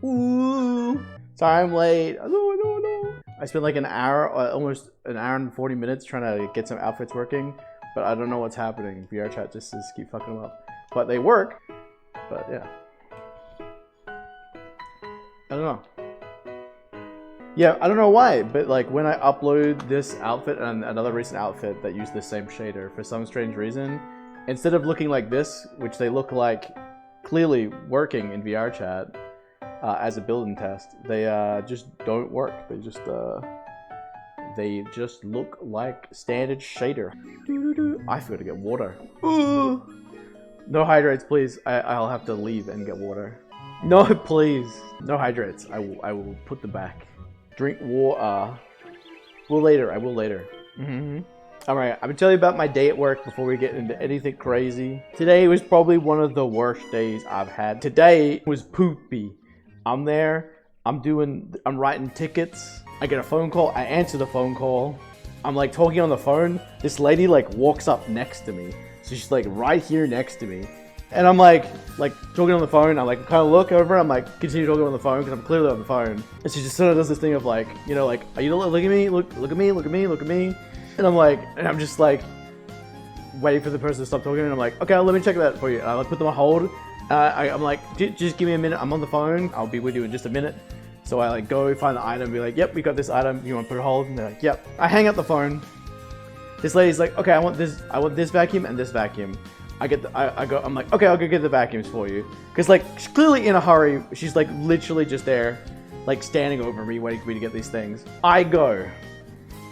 Ooh. Sorry I'm late. No. I spent like an hour, almost an hour and 40 minutes trying to get some outfits working, but I don't know what's happening. VR chat just keep fucking them up. But they work, but yeah. I don't know. Yeah, I don't know why, but like when I upload this outfit and another recent outfit that use the same shader, for some strange reason, instead of looking like this, which they look like clearly working in VR chat as a build and test, they just don't work. They just look like standard shader. I forgot to get water. Ooh. No hydrates, please. I'll have to leave and get water. No, please. No hydrates. I will put them back. Drink water. I will later. Alright, I'm gonna tell you about my day at work before we get into anything crazy. Today was probably one of the worst days I've had. Today was poopy. I'm there, I'm writing tickets. I get a phone call, I answer the phone call. I'm like talking on the phone. This lady like walks up next to me. So she's like right here next to me. And I'm like talking on the phone. I like kind of look over. I'm like continue talking on the phone because I'm clearly on the phone. And she just sort of does this thing of like, you know, like, are you look at me, look at me. And I'm just like waiting for the person to stop talking. And I'm like, okay, let me check that for you. And I like put them on hold. I'm like, just give me a minute. I'm on the phone. I'll be with you in just a minute. So I like go find the item. Be like, yep, we got this item. You want to put it on hold? And they're like, yep. I hang up the phone. This lady's like, okay, I want this vacuum and this vacuum. I'm like, okay, I'll go get the vacuums for you. Cause like, she's clearly in a hurry. She's like literally just there, like standing over me, waiting for me to get these things. I go.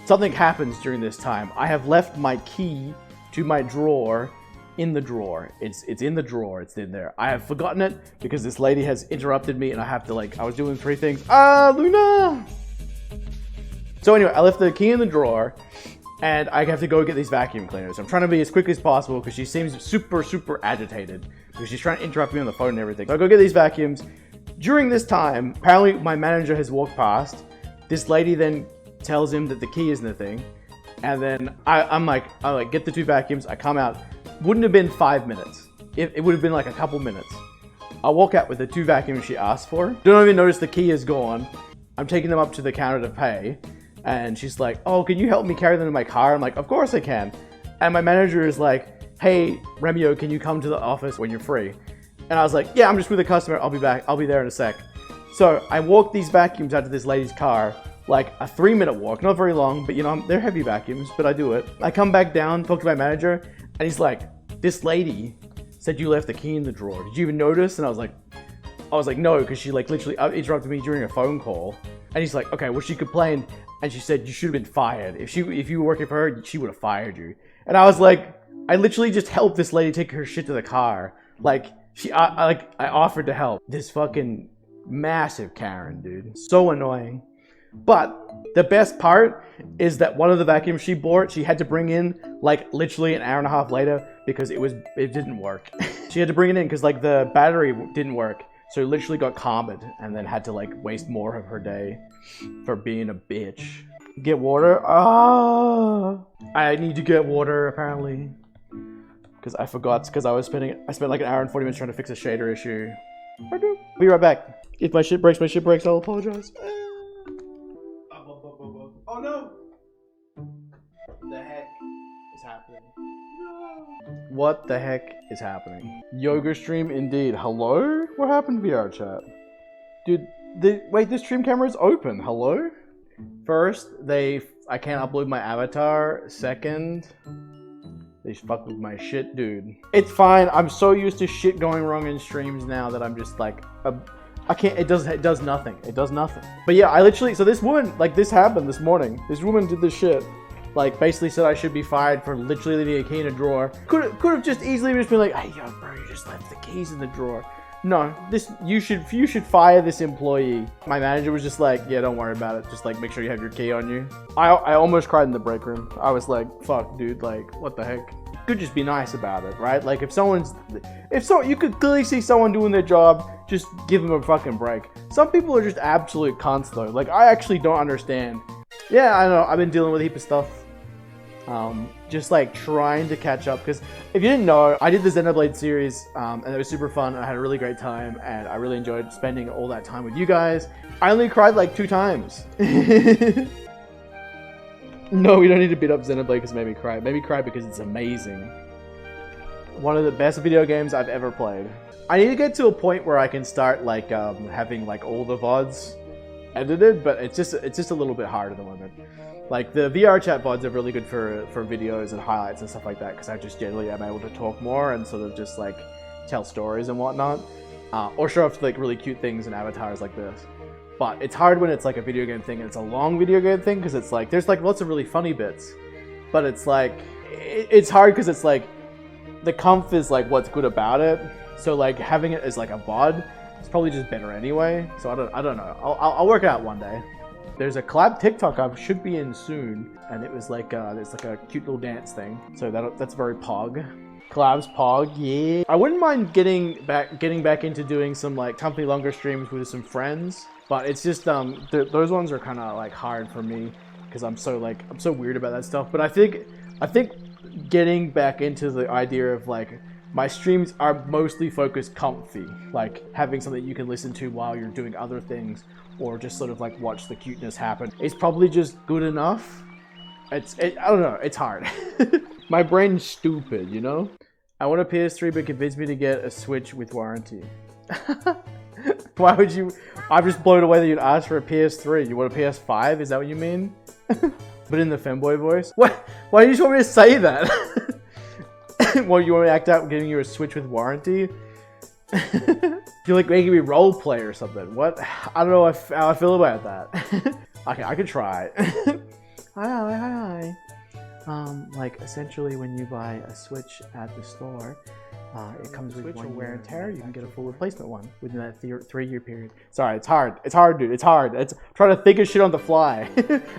Something happens during this time. I have left my key to my drawer in the drawer. It's in the drawer, it's in there. I have forgotten it because this lady has interrupted me and I have to like, I was doing 3 things. Luna! So anyway, I left the key in the drawer. And I have to go get these vacuum cleaners. I'm trying to be as quick as possible because she seems super agitated because she's trying to interrupt me on the phone and everything. So I go get these vacuums. During this time, apparently my manager has walked past. This lady then tells him that the key isn't the thing. And then I get the 2 vacuums. I come out. Wouldn't have been 5 minutes. It would have been like a couple minutes. I walk out with the 2 vacuums she asked for. Don't even notice the key is gone. I'm taking them up to the counter to pay. And she's like, oh, can you help me carry them to my car? I'm like, of course I can. And my manager is like, hey, Remmio, can you come to the office when you're free? And I was like, yeah, I'm just with a customer. I'll be back. I'll be there in a sec. So I walked these vacuums out to this lady's car, like a 3-minute walk, not very long, but you know, they're heavy vacuums, but I do it. I come back down, talk to my manager, and he's like, this lady said you left the key in the drawer. Did you even notice? And I was like, no, because she like literally interrupted me during a phone call. And he's like, okay, well, she complained. And she said, you should have been fired. If you were working for her, she would have fired you. And I was like, I literally just helped this lady take her shit to the car. Like, I offered to help. This fucking massive Karen, dude. So annoying. But the best part is that one of the vacuums she bought, she had to bring in like literally an hour and a half later because it didn't work. She had to bring it in because like the battery didn't work. So literally got karmed and then had to like waste more of her day for being a bitch. Get water? I need to get water apparently. Because I forgot, because I spent like an hour and 40 minutes trying to fix a shader issue. I'll be right back. If my shit breaks, I'll apologize. Oh no! What the heck is happening? What the heck is happening? Yoga stream indeed. Hello? What happened to VR chat? Dude, wait, the stream camera is open. Hello? First, I can't upload my avatar. Second, they fuck with my shit, dude. It's fine. I'm so used to shit going wrong in streams now that I'm just like, I can't, it does nothing. It does nothing. But yeah, I literally, so this woman, like this happened this morning. This woman did this shit. Like basically said I should be fired for literally leaving a key in a drawer. Could have just easily just been like, hey yo bro, you just left the keys in the drawer. No, you should fire this employee. My manager was just like, yeah, don't worry about it. Just like make sure you have your key on you. I almost cried in the break room. I was like, fuck dude, like what the heck? Could just be nice about it, right? Like if you could clearly see someone doing their job, just give them a fucking break. Some people are just absolute cunts though. Like I actually don't understand. Yeah, I know, I've been dealing with a heap of stuff. just like trying to catch up, because if you didn't know, I did the Xenoblade series and it was super fun. I had a really great time and I really enjoyed spending all that time with you guys. I only cried like 2 times. No, we don't need to beat up Xenoblade because it made me cry. It made me cry because it's amazing. One of the best video games I've ever played. I need to get to a point where I can start like having like all the VODs edited, but it's just a little bit hard at the moment. Like the VR chat VODs are really good for videos and highlights and stuff like that, because I just generally am able to talk more and sort of just like tell stories and whatnot, or show off like really cute things and avatars like this. But it's hard when it's like a video game thing and it's a long video game thing, because it's like there's like lots of really funny bits, but it's like it's hard because it's like the comf is like what's good about it. So like having it as like a VOD is probably just better anyway. So I don't know. I'll work it out one day. There's a collab TikTok I should be in soon, and it was like it's like a cute little dance thing. So that's very pog. Collabs pog, yeah. I wouldn't mind getting back into doing some like company longer streams with some friends, but it's just those ones are kind of like hard for me because I'm so weird about that stuff. But I think getting back into the idea of like my streams are mostly focused comfy, like having something you can listen to while you're doing other things, or just sort of like watch the cuteness happen. It's probably just good enough. I don't know, it's hard. My brain's stupid, you know? I want a PS3, but convince me to get a Switch with warranty. Why would you? I'm just blown away that you'd ask for a PS3. You want a PS5? Is that what you mean? But in the Femboy voice? What? Why do you just want me to say that? What, you want me to act out giving you a Switch with warranty? You're like making me role play or something. What? I don't know how I feel about that. Okay, I could try. Hi. Like essentially when you buy a Switch at the store, it comes with 1 wear and tear. You can get a full replacement one within that 3-year period. Sorry, it's hard. It's hard, dude. It's hard. It's trying to think of shit on the fly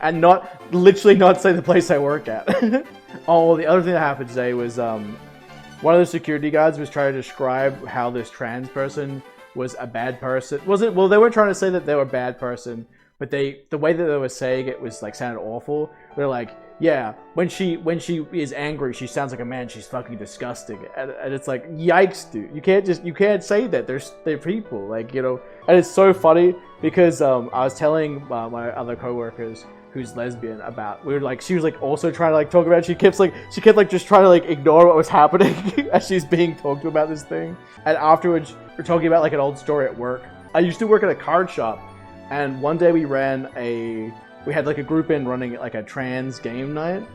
and literally not say the place I work at. Oh, the other thing that happened today was one of the security guards was trying to describe how this trans person was a bad person. Well, they weren't trying to say that they were a bad person, but the way that they were saying it was like sounded awful. They're like, yeah, when she is angry, she sounds like a man. She's fucking disgusting. And it's like, yikes, dude. You can't say that. They're people, like, you know. And it's so funny because I was telling my other coworkers who's lesbian about, she was like also trying to like talk about it. She kept like just trying to like ignore what was happening as she's being talked to about this thing. And afterwards, we're talking about like an old story at work. I used to work at a card shop, and one day we had like a group in running like a trans game night,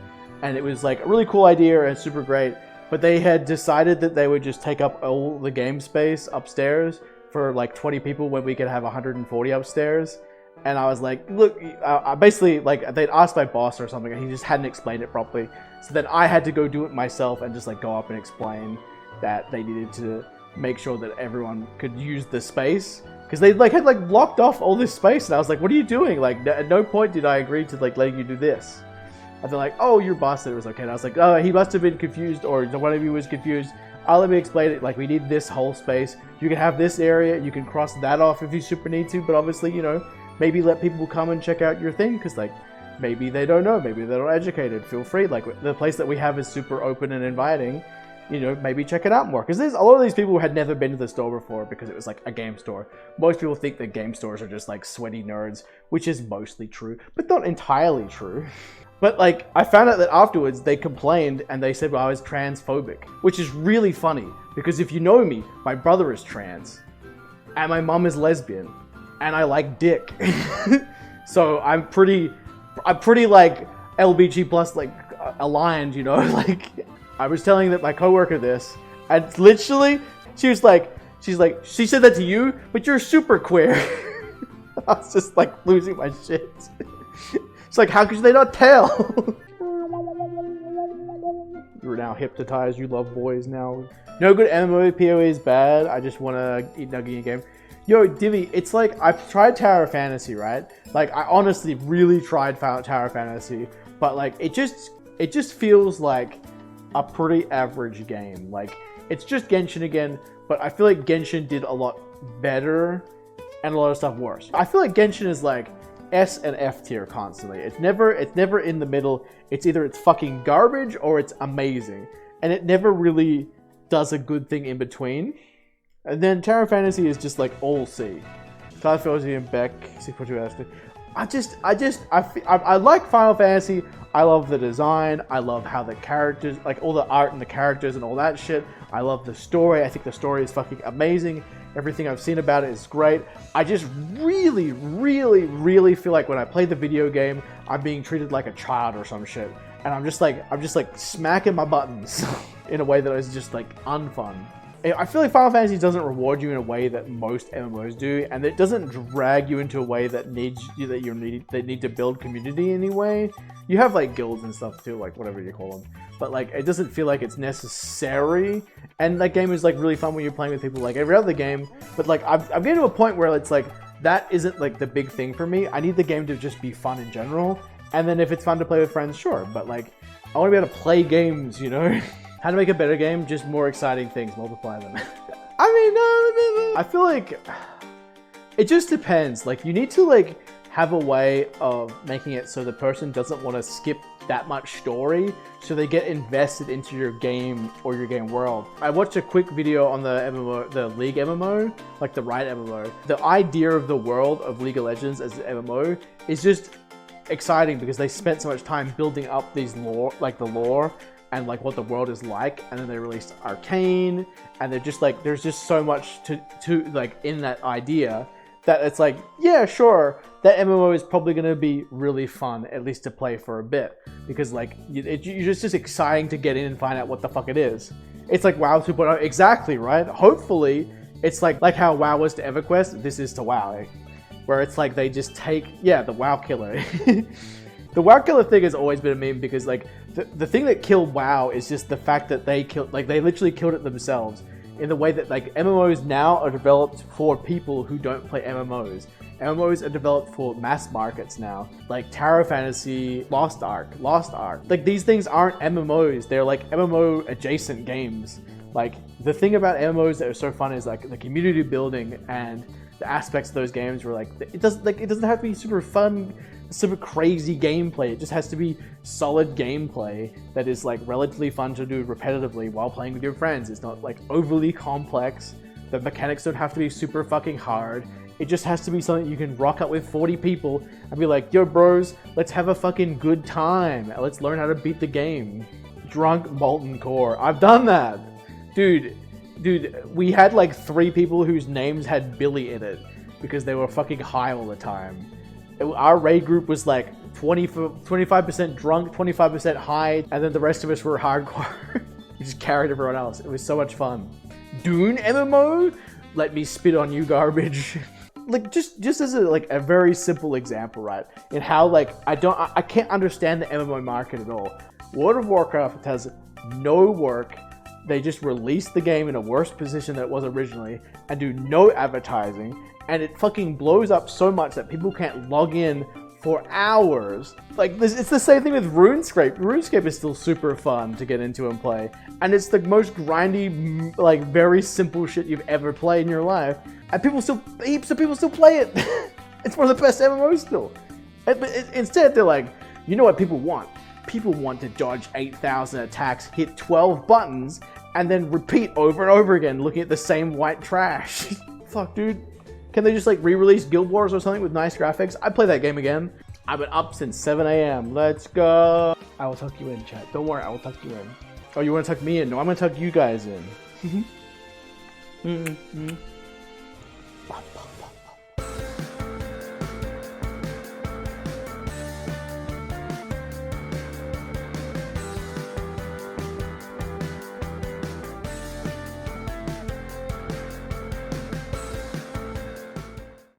and it was like a really cool idea and super great, but they had decided that they would just take up all the game space upstairs for like 20 people when we could have 140 upstairs. And I was like, look, I basically, like, they'd asked my boss or something, and he just hadn't explained it properly. So then I had to go do it myself and just like go up and explain that they needed to make sure that everyone could use the space, because they like had like blocked off all this space. And I was like, what are you doing? Like, at no point did I agree to like letting you do this. And they're like, oh, your boss said it was okay. And I was like, oh, he must have been confused, or one of you was confused. Let me explain it. Like, we need this whole space. You can have this area. You can cross that off if you super need to. But obviously, you know, maybe let people come and check out your thing, because like maybe they don't know, maybe they're not educated. Feel free. Like, the place that we have is super open and inviting. You know, maybe check it out more, because there's a lot of these people who had never been to the store before because it was like a game store. Most people think that game stores are just like sweaty nerds, which is mostly true, but not entirely true. But like, I found out that afterwards they complained and they said, well, I was transphobic, which is really funny, because if you know me, my brother is trans and my mom is lesbian and I like dick. So I'm pretty like LBG plus like aligned, you know. Like, I was telling that my coworker this, and literally she said that to you, but you're super queer. I was just like losing my shit. It's like, how could they not tell? You're now hypnotized. You love boys now. No good MMOPOE is bad. I just want to eat nugget in a game. Yo, Divi, it's like, I've tried Tower Fantasy, right? Like, I honestly really tried Tower Fantasy, but like, it just feels like a pretty average game. Like, it's just Genshin again, but I feel like Genshin did a lot better and a lot of stuff worse. I feel like Genshin is like S and F tier constantly. It's never in the middle. It's either it's fucking garbage or it's amazing. And it never really does a good thing in between. And then Tower Fantasy is just like all C. Final Fantasy and Beck, 6.2 I like Final Fantasy. I love the design. I love how the characters, like all the art and the characters and all that shit. I love the story. I think the story is fucking amazing. Everything I've seen about it is great. I just really, really, really feel like when I play the video game, I'm being treated like a child or some shit. And I'm just like smacking my buttons in a way that is just like unfun. I feel like Final Fantasy doesn't reward you in a way that most MMOs do, and it doesn't drag you into a way that need to build community anyway. You have like guilds and stuff too, like whatever you call them, but like it doesn't feel like it's necessary. And that game is like really fun when you're playing with people like every other game. But like I'm getting to a point where it's like that isn't like the big thing for me. I need the game to just be fun in general, and then if it's fun to play with friends, sure. But like I want to be able to play games, you know. How to make a better game? Just more exciting things, multiply them. I feel like it just depends. Like you need to like have a way of making it so the person doesn't want to skip that much story, so they get invested into your game or your game world. I watched a quick video on the MMO, the League MMO, like the Riot MMO. The idea of the world of League of Legends as an MMO is just exciting because they spent so much time building up these lore, like the lore, and like what the world is like, and then they released Arcane, and they're just like there's just so much to like in that idea that it's like, yeah, sure, that MMO is probably going to be really fun, at least to play for a bit, because like you're just exciting to get in and find out what the fuck it is. It's like WoW 2.0, exactly, right? Hopefully it's like how WoW was to EverQuest, this is to WoW, where it's like they just take, yeah, the WoW killer. The WoW killer thing has always been a meme because like the thing that killed WoW is just the fact that they literally killed it themselves, in the way that like MMOs now are developed for people who don't play MMOs. MMOs are developed for mass markets now, like Tower Fantasy, Lost Ark. Like these things aren't MMOs, they're like MMO adjacent games. Like the thing about MMOs that are so fun is like the community building and the aspects of those games where like it doesn't have to be super fun, super crazy gameplay. It just has to be solid gameplay that is like relatively fun to do repetitively while playing with your friends. It's not like overly complex. The mechanics don't have to be super fucking hard. It just has to be something you can rock up with 40 people and be like, yo bros, let's have a fucking good time. Let's learn how to beat the game. Drunk Molten Core. I've done that. Dude, we had like 3 people whose names had Billy in it because they were fucking high all the time. Our raid group was like 25% drunk, 25% high, and then the rest of us were hardcore. We just carried everyone else. It was so much fun. Dune MMO? Let me spit on you, garbage. Like just as a very simple example, right? In how like I can't understand the MMO market at all. World of Warcraft has no work. They just release the game in a worse position than it was originally and do no advertising. And it fucking blows up so much that people can't log in for hours. Like this, it's the same thing with RuneScape. RuneScape is still super fun to get into and play. And it's the most grindy, like very simple shit you've ever played in your life. And heaps of people still play it. It's one of the best MMOs still. But instead they're like, you know what people want? People want to dodge 8,000 attacks, hit 12 buttons, and then repeat over and over again looking at the same white trash. Fuck, dude. Can they just like re-release Guild Wars or something with nice graphics? I'd play that game again. I've been up since 7 a.m. Let's go. I will tuck you in, chat. Don't worry, I will tuck you in. Oh, you want to tuck me in? No, I'm going to tuck you guys in.